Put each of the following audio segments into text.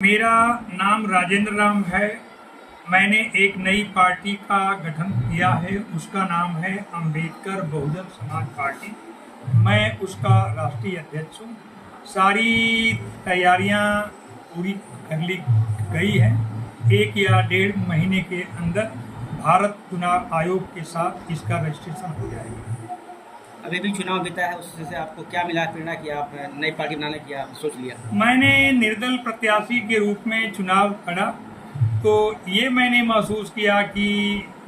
मेरा नाम राजेंद्र राम है। मैंने एक नई पार्टी का गठन किया है, उसका नाम है अंबेडकर बहुजन समाज पार्टी। मैं उसका राष्ट्रीय अध्यक्ष हूँ। सारी तैयारियां पूरी कर ली गई हैं। 1 या 1.5 महीने के अंदर भारत चुनाव आयोग के साथ इसका रजिस्ट्रेशन हो जाएगा। अभी भी चुनाव बीता है, उससे आपको क्या मिला प्रेरणा कि आप नई पार्टी बनाने की आप सोच लिया? मैंने निर्दल प्रत्याशी के रूप में चुनाव लड़ा, तो ये मैंने महसूस किया कि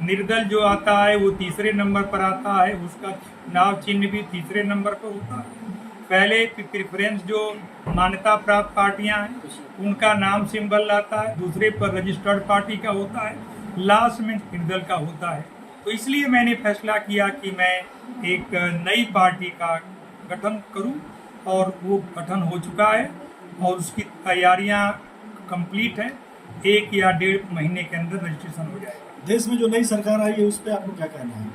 निर्दल जो आता है वो तीसरे नंबर पर आता है, उसका चुनाव चिन्ह भी तीसरे नंबर पर होता है। पहले प्रेफरेंस जो मान्यता प्राप्त पार्टियां हैं उनका नाम सिंबल आता है, दूसरे पर रजिस्टर्ड पार्टी का होता है, लास्ट में निर्दल का होता है। तो इसलिए मैंने फैसला किया कि मैं एक नई पार्टी का गठन करूं, और वो गठन हो चुका है और उसकी तैयारियां कंप्लीट हैं। 1 या 1.5 महीने के अंदर रजिस्ट्रेशन हो जाएगा। देश में जो नई सरकार आई है उस पर आपको क्या कहना है?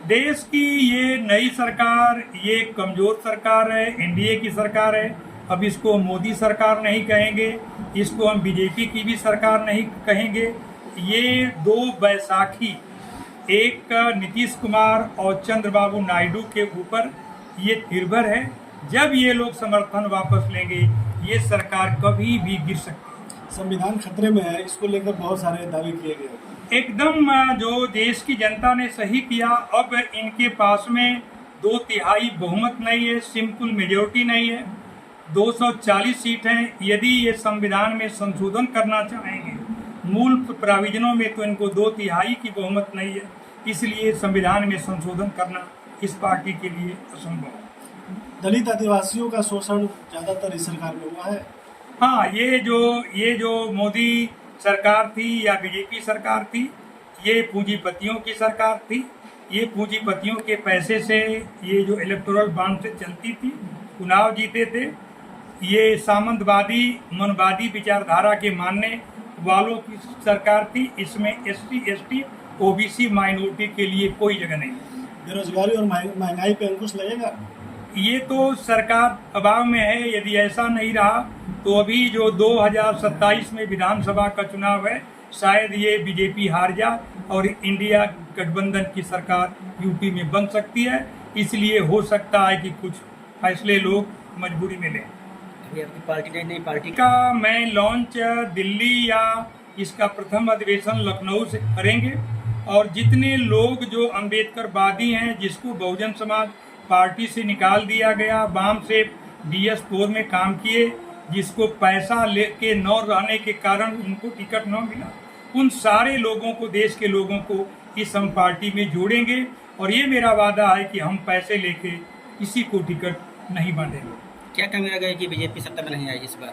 देश की ये नई सरकार ये कमजोर सरकार है, एनडीए की सरकार है। अब इसको मोदी सरकार नहीं कहेंगे, इसको हम बीजेपी की भी सरकार नहीं कहेंगे। ये 2 बैसाखी, एक नीतीश कुमार और चंद्रबाबू नायडू के ऊपर ये निर्भर है। जब ये लोग समर्थन वापस लेंगे ये सरकार कभी भी गिर सकती है। संविधान खतरे में है, इसको लेकर बहुत सारे दावे किए गए। एकदम जो देश की जनता ने सही किया। अब इनके पास में 2/3 बहुमत नहीं है, सिंपल मेजोरिटी नहीं है, 240 सीट हैं। यदि ये संविधान में संशोधन करना चाहेंगे मूल प्राविधानों में, तो इनको 2/3 की बहुमत नहीं है। इसलिए संविधान में संशोधन करना इस पार्टी के लिए असंभव है। दलित आदिवासियों का शोषण ज्यादातर इस सरकार में हुआ है। हाँ, ये जो मोदी सरकार थी या बीजेपी सरकार थी, ये पूंजीपतियों की सरकार थी। ये पूंजीपतियों के पैसे से ये जो इलेक्टोरल बॉन्ड से चलती थी, चुनाव जीते थे। ये सामंतवादी मनवादी विचारधारा के मानने वालों की सरकार थी। इसमें SC ST OBC माइनॉरिटी के लिए कोई जगह नहीं। बेरोजगारी और महंगाई पे अंकुश लगेगा। ये तो सरकार दबाव में है। यदि ऐसा नहीं रहा तो अभी जो 2027 में विधानसभा का चुनाव है, शायद ये बीजेपी हार जाए और इंडिया गठबंधन की सरकार यूपी में बन सकती है। इसलिए हो सकता है कि कुछ फैसले लोग मजबूरी में लें। अभी आपकी पार्टी नई पार्टी का मैं लॉन्च दिल्ली या इसका प्रथम अधिवेशन लखनऊ से करेंगे। और जितने लोग जो अम्बेडकरवादी हैं, जिसको बहुजन समाज पार्टी से निकाल दिया गया, वाम से DS4 में काम किए, जिसको पैसा लेके न रहने के कारण उनको टिकट न मिला, उन सारे लोगों को, देश के लोगों को इस हम पार्टी में जोड़ेंगे। और ये मेरा वादा है कि हम पैसे लेके किसी को टिकट नहीं बांटेंगे। क्या कमी रह गई कि बीजेपी सत्ता में नहीं आई इस बार?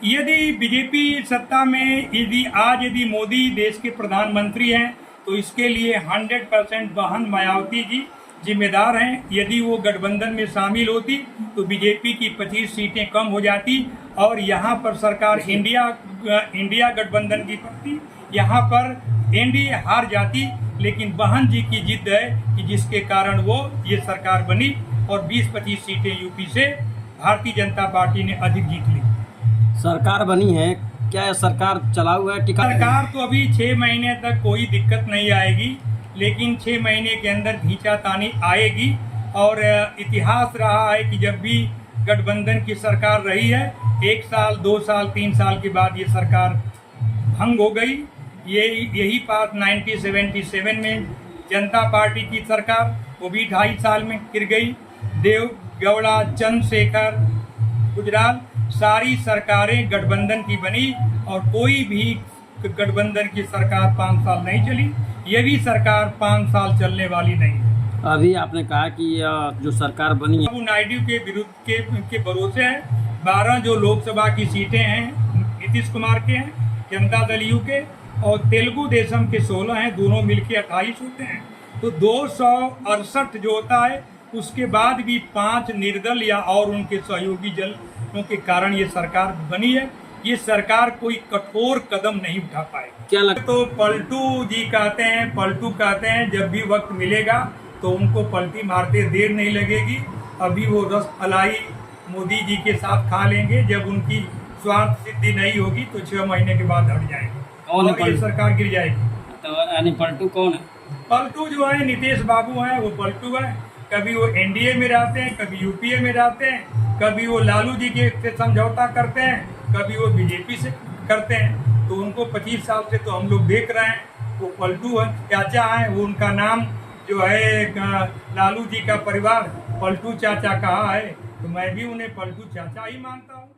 यदि बीजेपी सत्ता में, यदि मोदी देश के प्रधानमंत्री हैं, तो इसके लिए 100% बहन मायावती जी जिम्मेदार हैं। यदि वो गठबंधन में शामिल होती तो बीजेपी की 25 सीटें कम हो जाती और यहाँ पर सरकार इंडिया गठबंधन की पड़ती, यहाँ पर एनडीए हार जाती। लेकिन बहन जी की जिद है कि जिसके कारण वो ये सरकार बनी और 20-25 सीटें यूपी से भारतीय जनता पार्टी ने अधिक जीत ली। सरकार बनी है, क्या सरकार चलाऊ है? सरकार तो अभी 6 महीने तक कोई दिक्कत नहीं आएगी, लेकिन 6 महीने के अंदर खींचातानी आएगी। और इतिहास रहा है कि जब भी गठबंधन की सरकार रही है, 1 साल 2 साल 3 साल के बाद ये सरकार भंग हो गई। यही बात 1977 में जनता पार्टी की सरकार, वो भी 2.5 साल में गिर गई। देव गौड़ा, चंद्रशेखर, गुजराल, सारी सरकारें गठबंधन की बनी और कोई भी गठबंधन की सरकार 5 साल नहीं चली। ये भी सरकार 5 साल चलने वाली नहीं है। अभी आपने कहा कि जो सरकार बनी है, नायडू के विरुद्ध के भरोसे है। 12 जो लोकसभा की सीटें हैं नीतीश कुमार के हैं, जनता दल यू के, और तेलुगु देशम के 16 हैं, दोनों मिलके 28 होते हैं। तो 268 जो होता है, उसके बाद भी 5 निर्दल या और उनके सहयोगी दलों के कारण ये सरकार बनी है। ये सरकार कोई कठोर कदम नहीं उठा पाएगी। क्या लगता तो पलटू कहते हैं जब भी वक्त मिलेगा तो उनको पलटी मारते देर नहीं लगेगी। अभी वो रस मलाई मोदी जी के साथ खा लेंगे जब उनकी स्वार्थ सिद्धि नहीं होगी तो 6 महीने के बाद हट जाएंगे कौन है और ये पलटू? सरकार गिर जाएगी। तो यानी पलटू कौन है? पलटू जो है नीतीश बाबू हैं, वो पलटू हैं। कभी वो एनडीए में रहते हैं, कभी यूपीए में रहते हैं, कभी वो लालू जी के से समझौता करते हैं, कभी वो बीजेपी से करते हैं। तो उनको 25 साल से तो हम लोग देख रहे हैं। वो पलटू है, चाचा है, वो उनका नाम जो है लालू जी का परिवार पलटू चाचा कहा है, तो मैं भी उन्हें पलटू चाचा ही मानता हूँ।